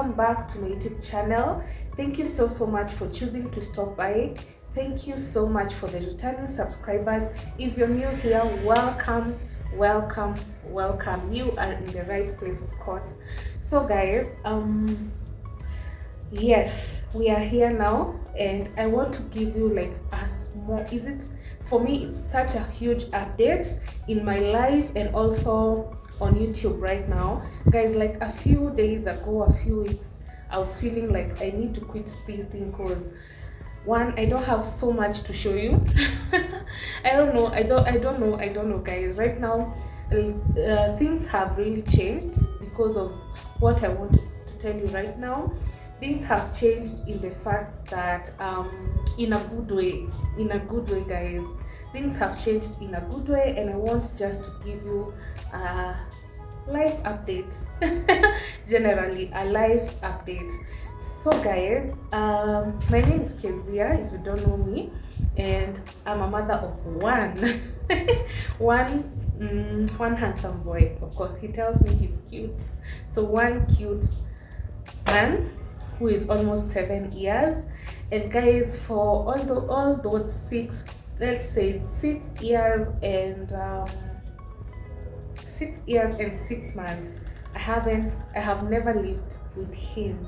welcome back to my YouTube channel. Thank you so much for choosing to stop by. Thank you so much for the returning subscribers. If you're new here, welcome. You are in the right place, of course. So guys, yes, we are here now, and I want to give you like a small, for me it's such a huge update in my life and also on YouTube right now. Guys, like a few days ago, a few weeks, I was feeling like I need to quit this thing because one, I don't have so much to show you. I don't know guys. Right now things have really changed because of what I want to tell you right now. Things have changed in the fact that in a good way guys. Things have changed in a good way, and I want just to give you life updates. Generally a life update. So guys, my name is Kezia, if you don't know me, and I'm a mother of one one handsome boy. Of course, he tells me he's cute. So one cute man who is almost 7 years. And guys, for all those 6 years and 6 months, I have never lived with him.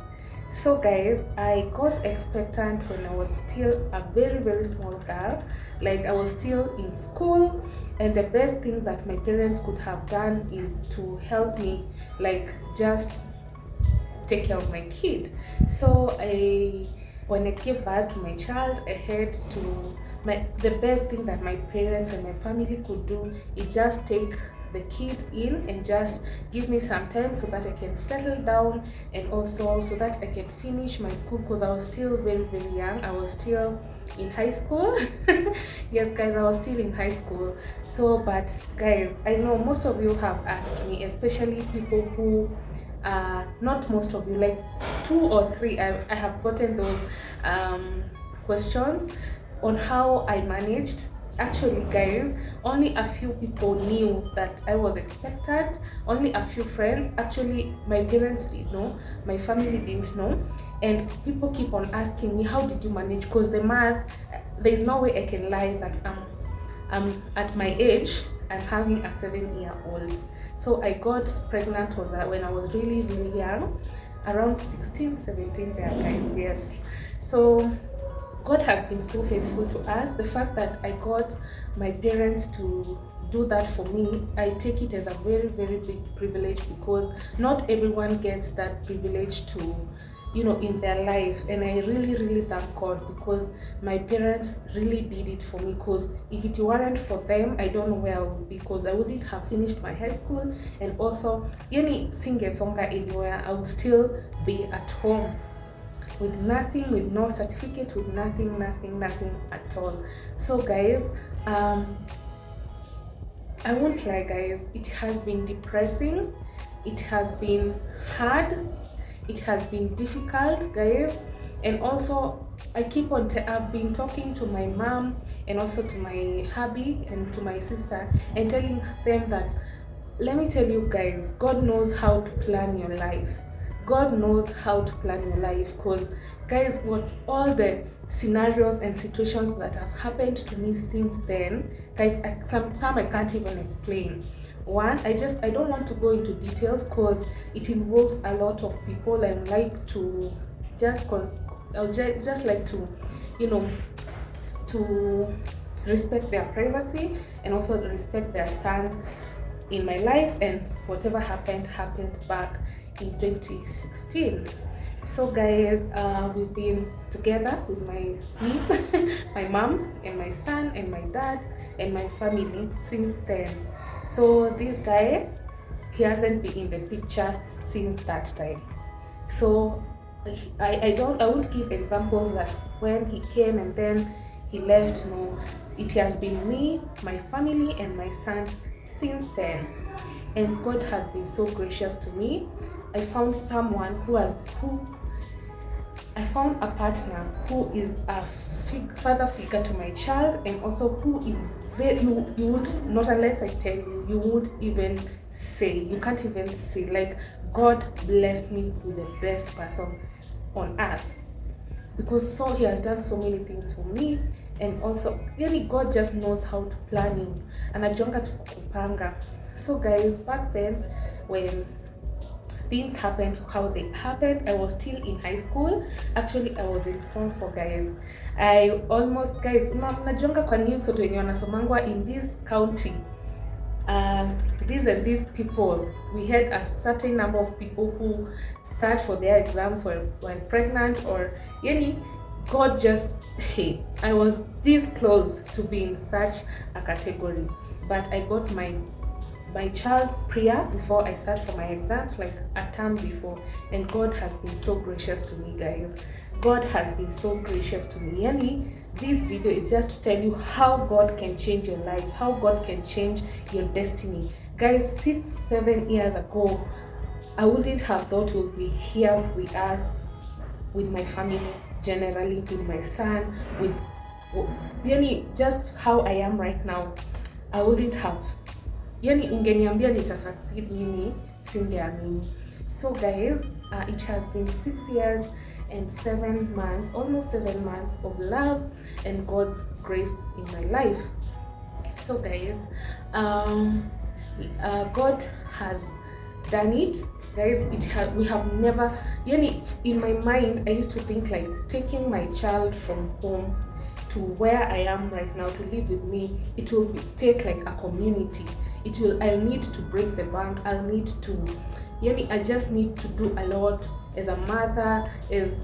So guys, I got expectant when I was still a very small girl. Like, I was still in school, and the best thing that my parents could have done is to help me, like, just take care of my kid. So when I gave birth to my child, I had to the best thing that my parents and my family could do is just take the kid in and just give me some time so that I can settle down, and also so that I can finish my school, because I was still very young. I was still in high school. Yes guys, I was still in high school. So, but guys, I know most of you have asked me, especially people who not most of you, like 2 or 3, I have gotten those questions on how I managed. Actually guys, only a few people knew that I was expectant. Only a few friends. Actually, my parents did know, my family didn't know. And people keep on asking me, how did you manage? Because the math, there's no way I can lie that I'm at my age, I'm having a 7-year-old. So I got pregnant when I was really young, around 16, 17 there guys. Yes. So God has been so faithful to us. The fact that I got my parents to do that for me, I take it as a very big privilege, because not everyone gets that privilege to, in their life. And I really thank God, because my parents really did it for me. Because if it weren't for them, I don't know where I would be, because I wouldn't have finished my high school, and also singesonga anywhere. I would still be at home with nothing, with no certificate, with nothing at all. So guys, I won't lie guys, it has been depressing, it has been hard, it has been difficult guys. And also I've been talking to my mom and also to my hubby and to my sister, and telling them that, let me tell you guys, God knows how to plan your life. God knows how to plan your life. Because guys, what all the scenarios and situations that have happened to me since then, guys, some I can't even explain. One, I don't want to go into details because it involves a lot of people, and like to just like to to respect their privacy, and also respect their stand in my life, and whatever happened back in 2016. So guys, we've been together with my mom and my son and my dad and my family since then. So this guy, he hasn't been in the picture since that time. So I won't give examples that when he came and then he left. No, it has been me, my family, and my sons since then. And God has been so gracious to me. I found a partner who is a father figure to my child, and also who is very, you would not, unless I tell you, you won't even say, you can't even say. Like, God blessed me with the best person on earth, because so he has done so many things for me. And also yani God just knows how to plan you, anajonga tu kupanga. So guys, back then when things happened how they happened, I was still in high school. Actually, I was in form 4, guys. I almost, guys, najonga kwa news soto wenye wanasomangwa in this county, these and these people, we had a certain number of people who sat for their exams while pregnant, or yani God just, hey, I was this close to being such a category. But I got my child prayer before I sat for my exams, like a term before, and God has been so gracious to me, guys. God has been so gracious to me. Yani, this video is just to tell you how God can change your life, how God can change your destiny. Guys, 6-7 years ago, I wouldn't have thought we'll be here we are, with my family, generally, with my son, with yani just how I am right now. I wouldn't have. Yani ungeniambia nita succeed mimi, singeamini. So guys, it has been 6 years and 7 months, almost 7 months of love and God's grace in my life. So guys, God has done it, guys. We have never, yani in my mind I used to think like taking my child from home to where I am right now to live with me, it will take like a community. I'll need to break the bank, I'll need to, yani I just need to do a lot as a mother, as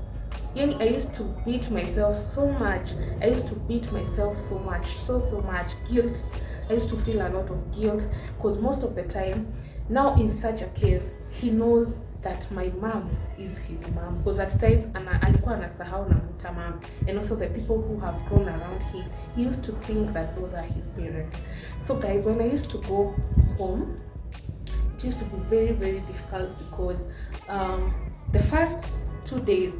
yani I used to beat myself so much. I used to beat myself so much, so much guilt. I used to feel a lot of guilt, because most of the time now in such a case he knows that my mom is his mom, because at times alikuwa anasahau na mta mom, and also the people who have grown around him, he used to think that those are his parents. So guys, when I used to go home, it used to be very, very difficult, because the first 2 days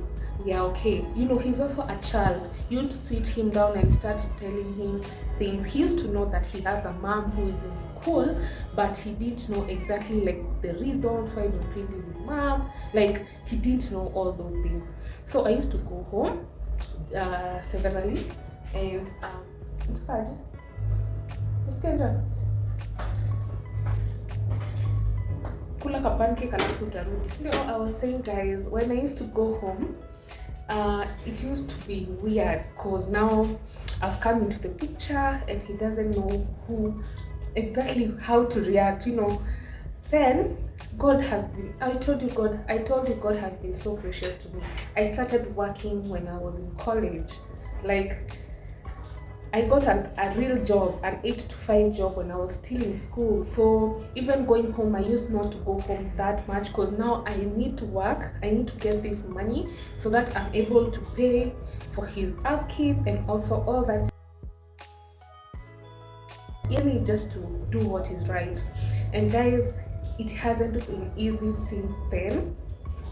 we are okay. You know, he's also a child. You'd sit him down and start telling him things. He used to know that he has a mom who is in school, but he didn't know exactly like the reasons why don't really live with mom. Like, he didn't know all those things. So I used to go home severally, and kula ka pancake alafu utarudi. So I was saying, guys, when I used to go home, it used to be weird, because now I've come into the picture and he doesn't know who exactly how to react, you know. Then God has been, I told you God has been so gracious to me. I started working when I was in college. Like, I got a real job, an 8 to 5 job when I was still in school. So even going home, I used not to go home that much, because now I need to work. I need to get this money so that I'm able to pay for his upkeep and also all that. You need just to do what is right. And guys, it hasn't been easy since then.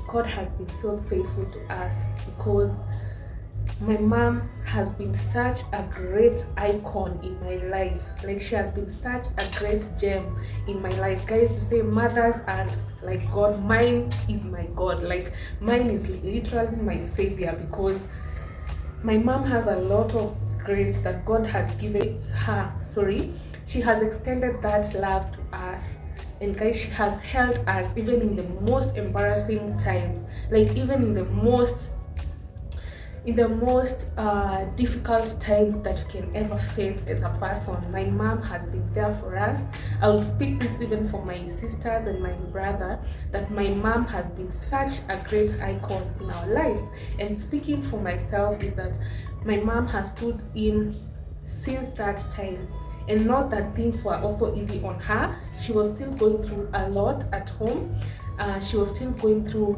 God has been so faithful to us, because my mom has been such a great icon in my life. Like, she has been such a great gem in my life. Guys, you say mothers are like God. Mine is my God. Like, mine is literally my savior, because my mom has a lot of grace that God has given her. She has extended that love to us. And guys, she has held us even in the most embarrassing times. Like, even in the most difficult times that you can ever face as a person, my mom has been there for us. I will speak this even for my sisters and my brother, that my mom has been such a great icon in our lives. And speaking for myself is that my mom has stood in since that time. And not that things were also easy on her. She was still going through a lot at home. She was still going through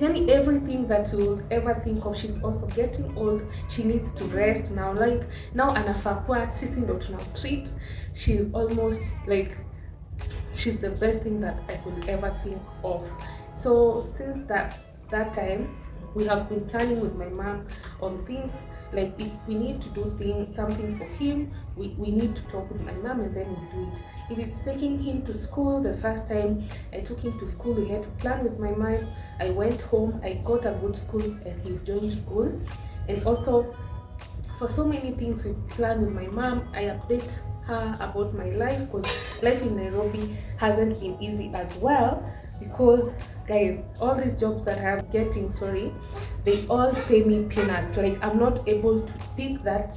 everything that you'll ever think of. She's also getting old. She needs to rest now. Like, now anafaa kuwa sisi ndo tunamtreat. She's almost like, she's the best thing that I could ever think of. So since that time, we have been planning with my mom on things Like if we need to do something for him, we need to talk with my mom and then we do it. If it's taking him to school, the first time I took him to school, we had to plan with my mom. I went home, I got a good school, and he joined school. And also for so many things we plan with my mom, I update her about my life, because life in Nairobi hasn't been easy as well, because guys, all these jobs that I'm getting, they all pay me peanuts. Like I'm not able to pick that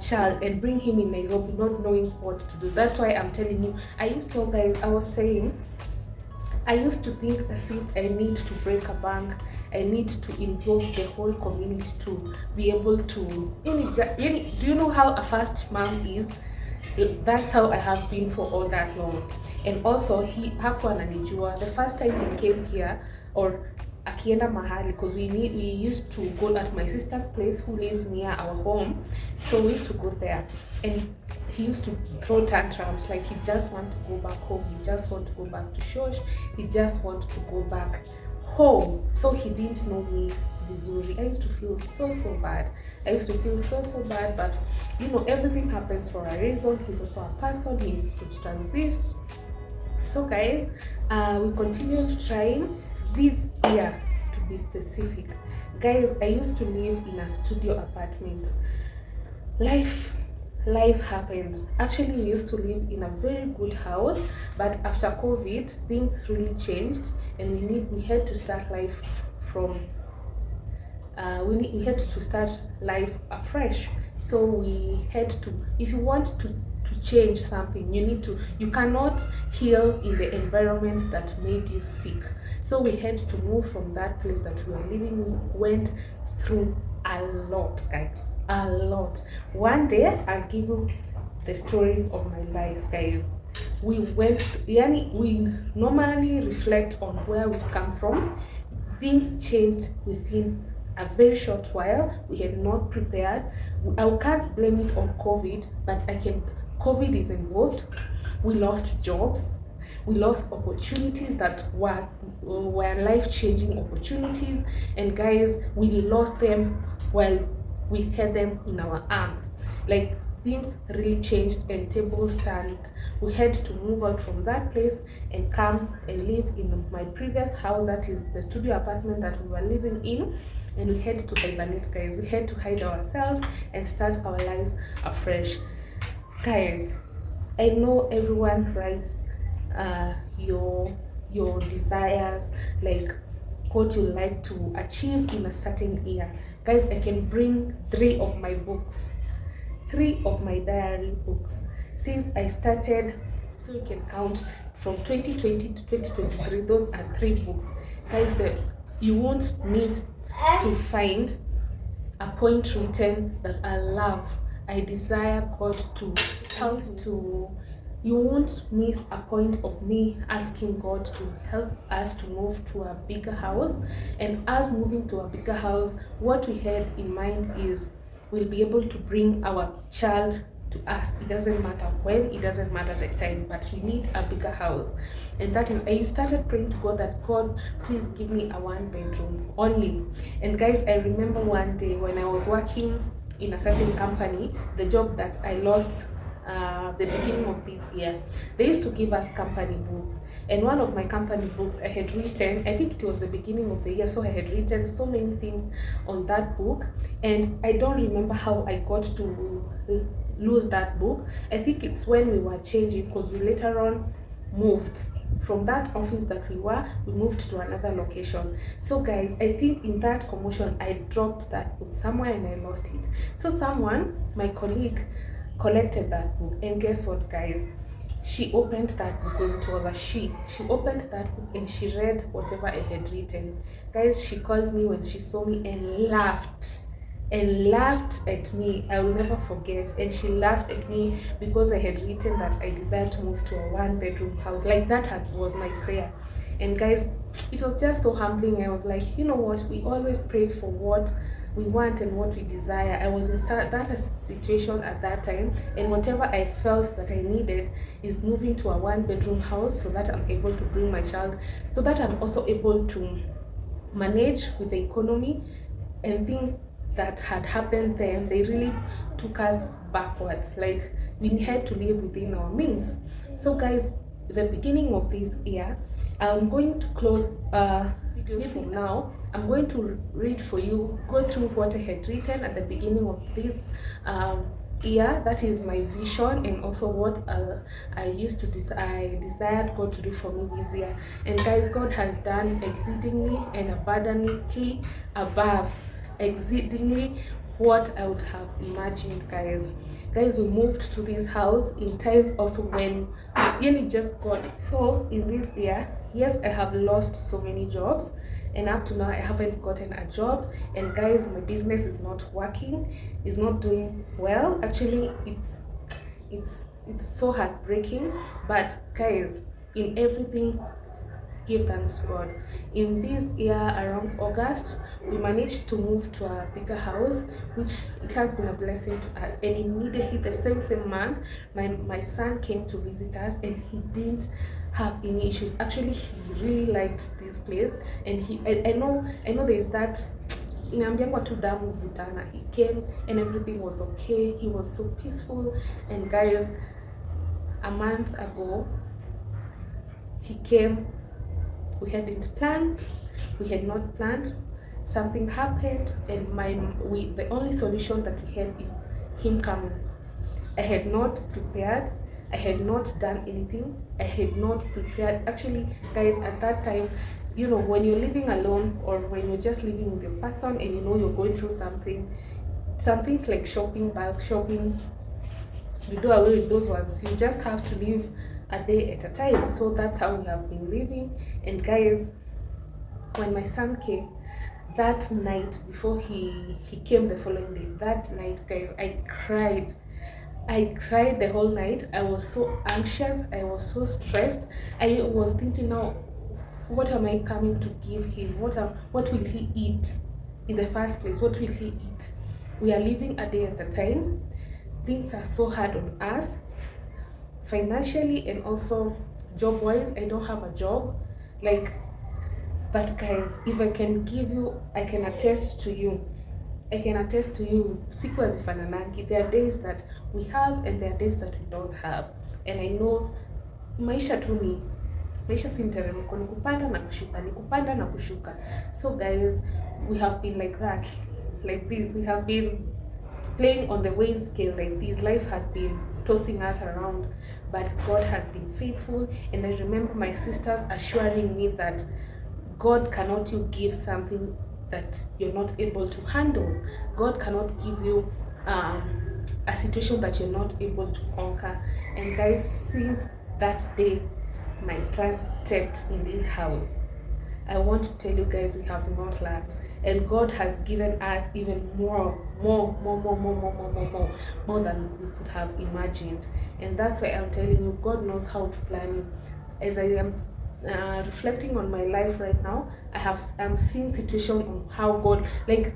child and bring him in Nairobi not knowing what to do. That's why I'm telling you, I was saying, I used to think as if I need to break a bank, I need to involve the whole community to be able to. Do you know how a first mom is? That's how I have been for all that long. And also hakuwa ananijua the first time he came here, or akienda mahali, because we used to go at my sister's place who lives near our home, so we used to go there, and he used to throw tantrums, like he just want to go back home, he just want to go back to church, he just want to go back home. So he didn't know me vizuri. I used to feel so bad. But everything happens for a reason. He's also a person, he needs to transit. So guys, we continued trying this year, to be specific. Guys, I used to live in a studio apartment. Life happened. Actually, we used to live in a very good house, but after COVID, things really changed, and we had to start life from we had to start life afresh. So we had to, if you want to change something, you cannot heal in the environment that made you sick. So we had to move from that place that we were living. We went through a lot, guys, a lot. One day I'll give you the story of my life, guys. We normally reflect on where we've come from. Things changed within a very short while. We had not prepared. I can't blame it on COVID, but COVID is involved. We lost jobs, we lost opportunities that were life-changing opportunities, and guys, we lost them while we had them in our arms. Like things really changed and tables turned. We had to move out from that place and come and live in my previous house, that is the studio apartment that we were living in. And we had to hibernate, guys. We had to hide ourselves and start our lives afresh. Guys, I know everyone writes your desires, like what you like to achieve in a certain year. Guys, I can bring 3 of my books, 3 of my diary books since I started. So you can count from 2020 to 2023. Those are 3 books, guys. You won't miss to find a point written that I love, I desire God to help to. You won't miss a point of me asking God to help us to move to a bigger house. And us moving to a bigger house, what we had in mind is we'll be able to bring our child to us. It doesn't matter when, it doesn't matter the time, but we need a bigger house. And that is, I started praying to God that, God, please give me a 1-bedroom only. And guys, I remember one day when I was working in a certain company, the job that I lost the beginning of this year, they used to give us company books, and one of my company books I had written, I think it was the beginning of the year, so I had written so many things on that book, and I don't remember how I got to lose that book. I think it's when we were changing, because we later on moved from that office that we moved to another location. So guys, I think in that commotion I dropped that book somewhere and I lost it. So my colleague, collected that book, and guess what, guys, she opened that book, because it was a she opened that book and she read whatever I had written. Guys, she called me when she saw me and laughed at me. I will never forget. And she laughed at me because I had written that I desired to move to a 1-bedroom house. Like that was my prayer. And guys, it was just so humbling. I was like, you know what, we always pray for what we want and what we desire. I was in that situation at that time, and whatever I felt that I needed is moving to a 1-bedroom house, so that I'm able to bring my child, so that I'm also able to manage with the economy and things that had happened then, they really took us backwards. Like, we had to live within our means. So guys, the beginning of this year, I'm going to close video from now. I'm going to read for you, go through what I had written at the beginning of this year. That is my vision, and also what I desired God to do for me this year. And guys, God has done exceedingly and abundantly above exceedingly what I would have imagined, guys. Guys, we moved to this house in times also when really just got it. So in this year, yes, I have lost so many jobs, and up to now I haven't gotten a job. And guys, my business is not working, is not doing well. Actually, it's so heartbreaking. But guys, in everything, give thanks to God. In this year, around August, we managed to move to a bigger house, which it has been a blessing to us. And immediately the same month, my son came to visit us, and he didn't have any issues. Actually, he really liked this place, and I know there's that inaambiangwa tu damu vutana. He came and everything was okay. He was so peaceful. And guys, a month ago he came. We hadn't planned, we had not planned, something happened, and the only solution that we had is him coming. I had not prepared, I had not done anything, I had not prepared. Actually, guys, at that time, you know, when you're living alone or when you're just living with your person and you know you're going through something like shopping, bulk shopping, you do away with those ones. You just have to live a day at a time. So that's how we have been living. And guys, when my son came that night, before he came the following day, that night, guys, I cried the whole night. I was so anxious, I was so stressed. I was thinking, now what am I coming to give him? What will he eat in the first place? What will he eat? We are living a day at a time. Things are so hard on us financially, and also job wise. I don't have a job, like, but guys, if I can give you, I can attest to you, siku hazifananagi. There are days that we have and there are days that we don't have. And I know maisha si mteremko, ni kupanda na kushuka. So guys, we have been like that, like this. We have been playing on the weighing scale like this. Life has been tossing us around, but God has been faithful. And I remember my sisters assuring me that God cannot give something that you're not able to handle. God cannot give you a situation that you're not able to conquer. And guys, since that day my son stepped in this house, I want to tell you guys, we have not lacked, and God has given us even more than we could have imagined. And that's why I'm telling you, God knows how to plan you. As I am reflecting on my life right now, I'm seeing situation on how God, like,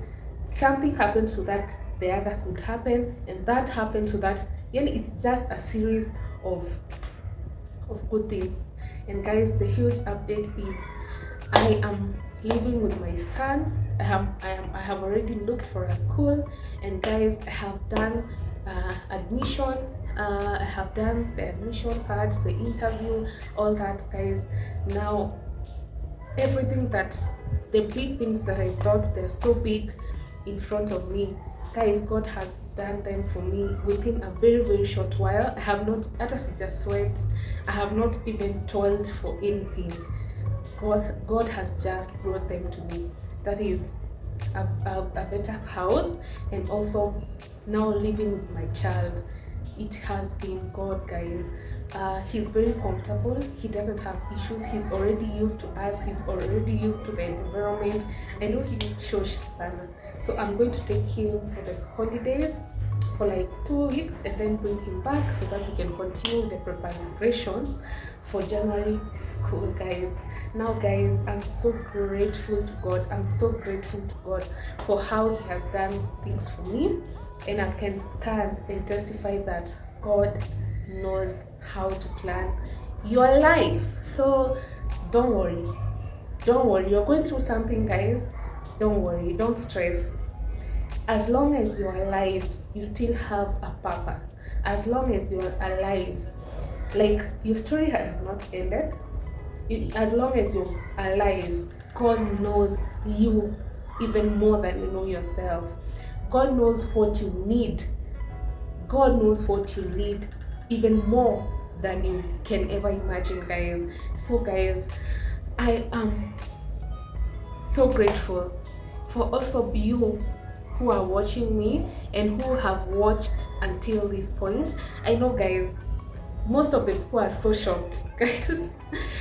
something happens so that the other could happen, and that happened so that, it's just a series of good things. And guys, the huge update is I am living with my son. I have already looked for a school, and guys, I have done admission. I have done the admission parts, the interview, all that, guys. Now, everything the big things that I thought they're so big in front of me, guys, God has done them for me within a very, very short while. I have not, just sweat. I have not even toiled for anything. God has just brought them to me. That is a better house, and also now living with my child. It has been God, guys. He's very comfortable. He doesn't have issues. He's already used to us. He's already used to the environment. I know he's Shosh Sana. So I'm going to take him for the holidays for like 2 weeks, and then bring him back so that we can continue the preparations for January school, guys. Now, guys, I'm so grateful to God. I'm so grateful to God for how He has done things for me, and I can stand and testify that God knows how to plan your life. So don't worry. You're going through something, guys. Don't worry, don't stress. As long as you're alive, you still have a purpose. As long as you're alive, like your story has not ended. As long as you're alive, God knows you even more than you know yourself. God knows what you need. God knows what you need even more than you can ever imagine, guys. So, guys, I am so grateful for also you who are watching me and who have watched until this point. I know, guys, most of the people are so shocked, guys,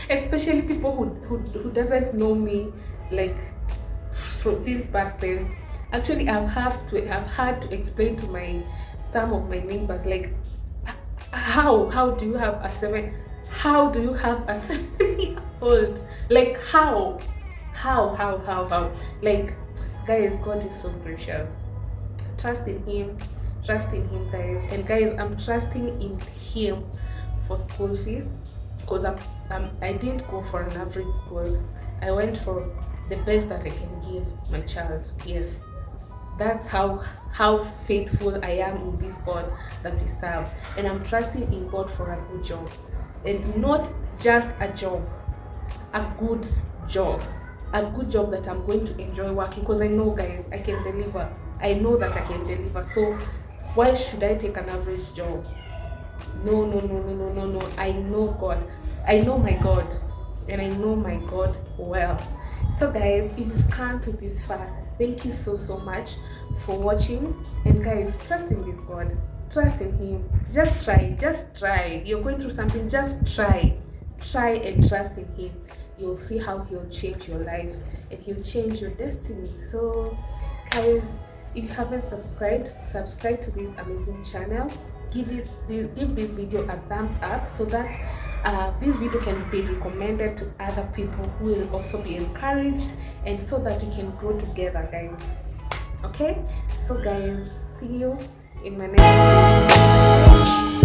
especially people who doesn't know me, like, since back then. Actually, I've had to explain to my some of my neighbors, like, how do you have a 7 year old, like, how, like, guys, God is so gracious. Trust in him, guys. And guys, I'm trusting in him for school fees, because I didn't go for an average school. I went for the best that I can give my child. Yes, that's how faithful I am in this God that we serve. And I'm trusting in God for a good job, and not just a job, a good job, that I'm going to enjoy working, because I know, guys, I can deliver. I know that I can deliver. So why should I take an average job? No, no, no, no, no, no, no. I know God. I know my God. And I know my God well. So, guys, if you've come to this far, thank you so much for watching. And guys, trust in this God. Trust in him. Just try. You're going through something, just try. Try and trust in him. You'll see how he'll change your life and he'll change your destiny. So, guys, if you haven't subscribed, subscribe to this amazing channel. Give this video a thumbs up, so that this video can be recommended to other people who will also be encouraged, and so that we can grow together, guys. Okay, so guys, see you in my next video.